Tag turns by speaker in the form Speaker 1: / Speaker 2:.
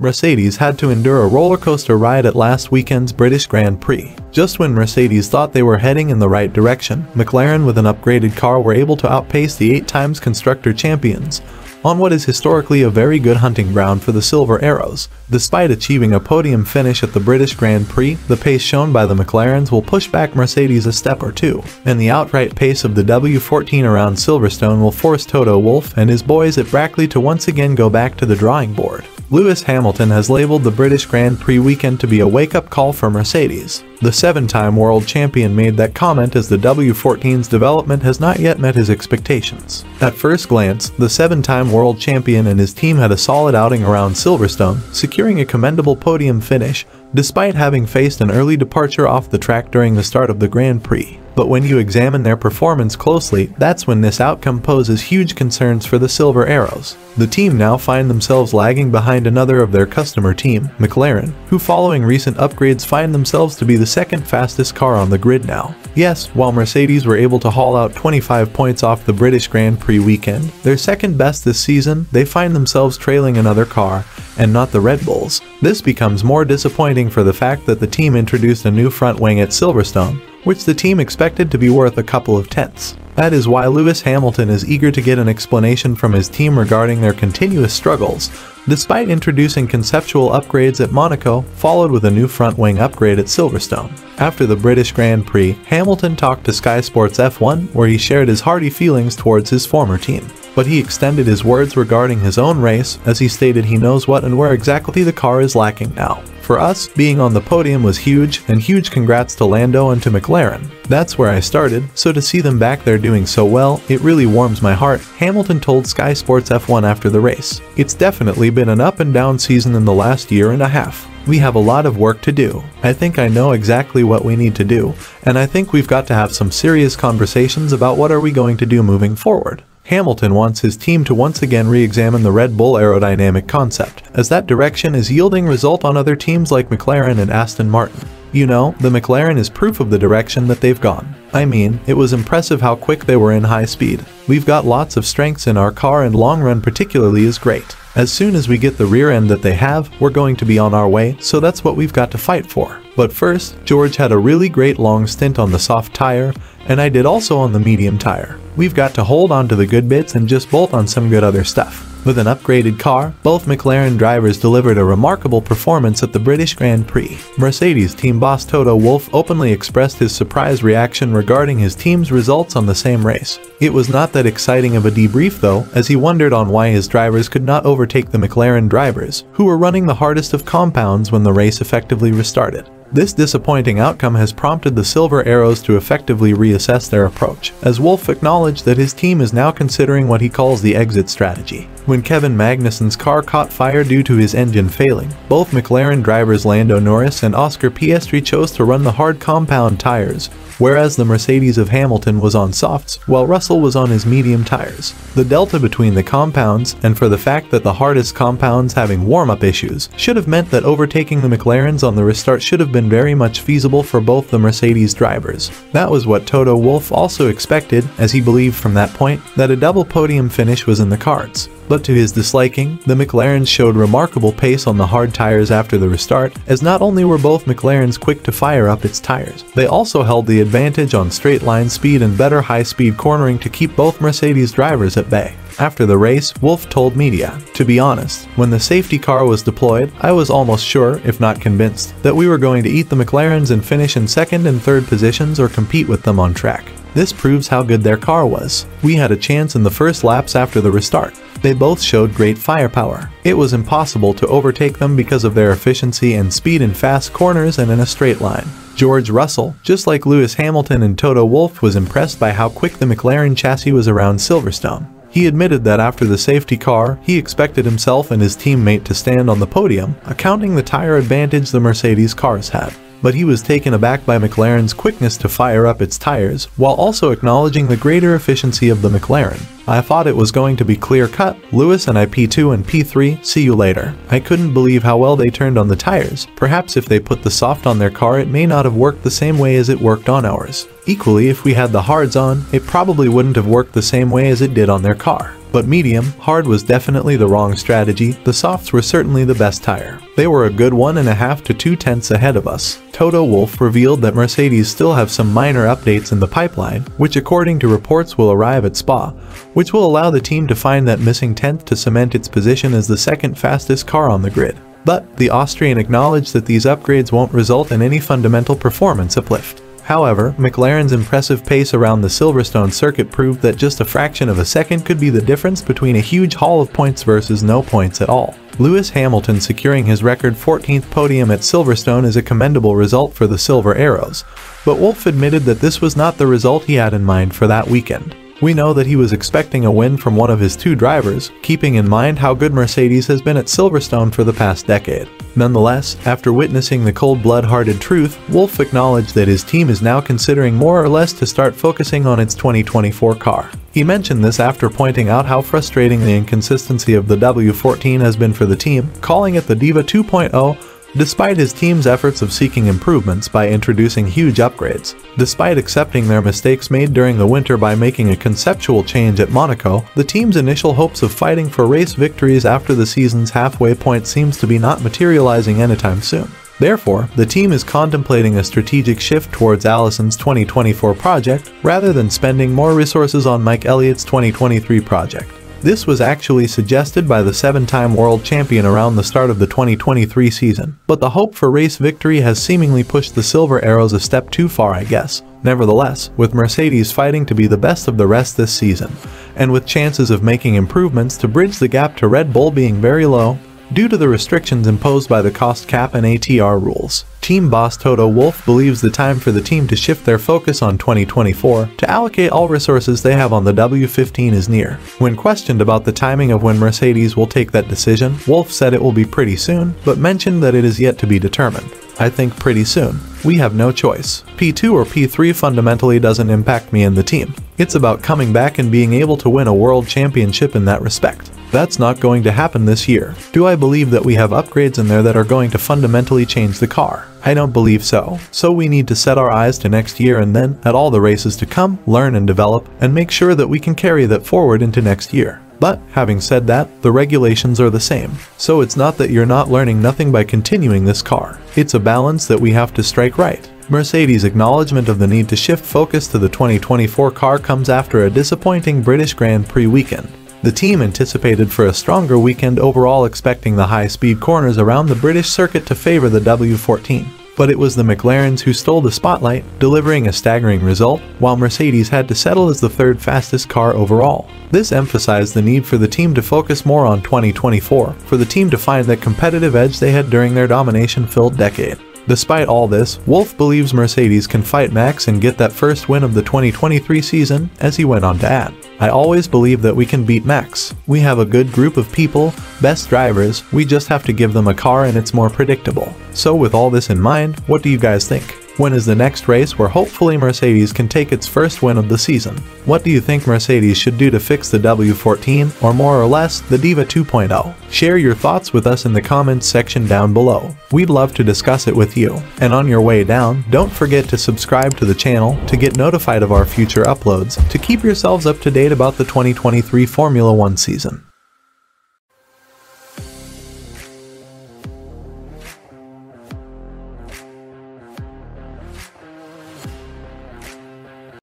Speaker 1: Mercedes had to endure a rollercoaster ride at last weekend's British Grand Prix. Just when Mercedes thought they were heading in the right direction, McLaren with an upgraded car were able to outpace the 8-time constructor champions on what is historically a very good hunting ground for the Silver Arrows. Despite achieving a podium finish at the British Grand Prix, the pace shown by the McLarens will push back Mercedes a step or two, and the outright pace of the W14 around Silverstone will force Toto Wolff and his boys at Brackley to once again go back to the drawing board. Lewis Hamilton has labeled the British Grand Prix weekend to be a wake-up call for Mercedes. The 7-time world champion made that comment as the W14's development has not yet met his expectations. At first glance, the 7-time world champion and his team had a solid outing around Silverstone, securing a commendable podium finish, despite having faced an early departure off the track during the start of the Grand Prix. But when you examine their performance closely, that's when this outcome poses huge concerns for the Silver Arrows. The team now find themselves lagging behind another of their customer team, McLaren, who following recent upgrades find themselves to be the second fastest car on the grid now. Yes, while Mercedes were able to haul out 25 points off the British Grand Prix weekend, their second best this season, they find themselves trailing another car, and not the Red Bulls. This becomes more disappointing for the fact that the team introduced a new front wing at Silverstone, which the team expected to be worth a couple of tenths. That is why Lewis Hamilton is eager to get an explanation from his team regarding their continuous struggles, despite introducing conceptual upgrades at Monaco, followed with a new front wing upgrade at Silverstone. After the British Grand Prix, Hamilton talked to Sky Sports F1, where he shared his hearty feelings towards his former team. But he extended his words regarding his own race, as he stated he knows what and where exactly the car is lacking now. For us, being on the podium was huge, and huge congrats to Lando and to McLaren. That's where I started, so to see them back there doing so well, it really warms my heart, Hamilton told Sky Sports F1 after the race. It's definitely been an up and down season in the last year and a half. We have a lot of work to do. I think I know exactly what we need to do, and I think we've got to have some serious conversations about what are we going to do moving forward. Hamilton wants his team to once again re-examine the Red Bull aerodynamic concept, as that direction is yielding result on other teams like McLaren and Aston Martin. You know, the McLaren is proof of the direction that they've gone. I mean, it was impressive how quick they were in high speed. We've got lots of strengths in our car, and long run particularly is great. As soon as we get the rear end that they have, we're going to be on our way, so that's what we've got to fight for. But first, George had a really great long stint on the soft tire, and I did also on the medium tire. We've got to hold on to the good bits and just bolt on some good other stuff. With an upgraded car, both McLaren drivers delivered a remarkable performance at the British Grand Prix. Mercedes team boss Toto Wolff openly expressed his surprised reaction regarding his team's results on the same race. It was not that exciting of a debrief though, as he wondered on why his drivers could not overtake the McLaren drivers, who were running the hardest of compounds when the race effectively restarted. This disappointing outcome has prompted the Silver Arrows to effectively reassess their approach, as Wolff acknowledged that his team is now considering what he calls the exit strategy. When Kevin Magnussen's car caught fire due to his engine failing, both McLaren drivers Lando Norris and Oscar Piastri chose to run the hard compound tires, whereas the Mercedes of Hamilton was on softs, while Russell was on his medium tires. The delta between the compounds, and for the fact that the hardest compounds having warm-up issues, should have meant that overtaking the McLarens on the restart should have been very much feasible for both the Mercedes drivers. That was what Toto Wolff also expected, as he believed from that point that a double podium finish was in the cards. But to his disliking, the McLarens showed remarkable pace on the hard tires after the restart, as not only were both McLarens quick to fire up its tires, they also held the advantage on straight line speed and better high-speed cornering to keep both Mercedes drivers at bay. After the race, Wolff told media, "To be honest, when the safety car was deployed, I was almost sure, if not convinced, that we were going to eat the McLarens and finish in second and third positions or compete with them on track. This proves how good their car was. We had a chance in the first laps after the restart. They both showed great firepower. It was impossible to overtake them because of their efficiency and speed in fast corners and in a straight line." George Russell, just like Lewis Hamilton and Toto Wolff, was impressed by how quick the McLaren chassis was around Silverstone. He admitted that after the safety car, he expected himself and his teammate to stand on the podium, accounting the tire advantage the Mercedes cars had. But he was taken aback by McLaren's quickness to fire up its tires, while also acknowledging the greater efficiency of the McLaren. "I thought it was going to be clear-cut. Lewis and I P2 and P3, see you later. I couldn't believe how well they turned on the tires. Perhaps if they put the soft on their car it may not have worked the same way as it worked on ours. Equally, if we had the hards on, it probably wouldn't have worked the same way as it did on their car. But medium, hard was definitely the wrong strategy. The softs were certainly the best tire. They were a good 1.5 to 2 tenths ahead of us. Toto Wolff revealed that Mercedes still have some minor updates in the pipeline, which according to reports will arrive at Spa, which will allow the team to find that missing tenth to cement its position as the second fastest car on the grid. But the Austrian acknowledged that these upgrades won't result in any fundamental performance uplift. However, McLaren's impressive pace around the Silverstone circuit proved that just a fraction of a second could be the difference between a huge haul of points versus no points at all. Lewis Hamilton securing his record 14th podium at Silverstone is a commendable result for the Silver Arrows, but Wolff admitted that this was not the result he had in mind for that weekend. We know that he was expecting a win from one of his two drivers, keeping in mind how good Mercedes has been at Silverstone for the past decade. Nonetheless, after witnessing the cold-blood-hearted truth, Wolff acknowledged that his team is now considering more or less to start focusing on its 2024 car. He mentioned this after pointing out how frustrating the inconsistency of the W14 has been for the team, calling it the Diva 2.0, despite his team's efforts of seeking improvements by introducing huge upgrades. Despite accepting their mistakes made during the winter by making a conceptual change at Monaco, the team's initial hopes of fighting for race victories after the season's halfway point seems to be not materializing anytime soon. Therefore, the team is contemplating a strategic shift towards Allison's 2024 project, rather than spending more resources on Mike Elliott's 2023 project. This was actually suggested by the 7-time world champion around the start of the 2023 season, but the hope for race victory has seemingly pushed the Silver Arrows a step too far, I guess. Nevertheless, with Mercedes fighting to be the best of the rest this season, and with chances of making improvements to bridge the gap to Red Bull being very low, due to the restrictions imposed by the cost cap and ATR rules, team boss Toto Wolff believes the time for the team to shift their focus on 2024 to allocate all resources they have on the W15 is near. When questioned about the timing of when Mercedes will take that decision, Wolff said it will be pretty soon, but mentioned that it is yet to be determined. I think pretty soon. We have no choice. P2 or P3 fundamentally doesn't impact me and the team. It's about coming back and being able to win a world championship in that respect. That's not going to happen this year. Do I believe that we have upgrades in there that are going to fundamentally change the car? I don't believe so. So we need to set our eyes to next year and then, at all the races to come, learn and develop, and make sure that we can carry that forward into next year. But, having said that, the regulations are the same. So it's not that you're not learning nothing by continuing this car. It's a balance that we have to strike right. Mercedes' acknowledgement of the need to shift focus to the 2024 car comes after a disappointing British Grand Prix weekend. The team anticipated for a stronger weekend overall, expecting the high-speed corners around the British circuit to favor the W14. But it was the McLarens who stole the spotlight, delivering a staggering result, while Mercedes had to settle as the third fastest car overall. This emphasized the need for the team to focus more on 2024, for the team to find that competitive edge they had during their domination-filled decade. Despite all this, Wolff believes Mercedes can fight Max and get that first win of the 2023 season, as he went on to add. I always believe that we can beat Max. We have a good group of people, best drivers, we just have to give them a car and it's more predictable. So with all this in mind, what do you guys think? When is the next race where hopefully Mercedes can take its first win of the season? What do you think Mercedes should do to fix the W14, or more or less, the Diva 2.0? Share your thoughts with us in the comments section down below. We'd love to discuss it with you. And on your way down, don't forget to subscribe to the channel to get notified of our future uploads, to keep yourselves up to date about the 2023 Formula 1 season.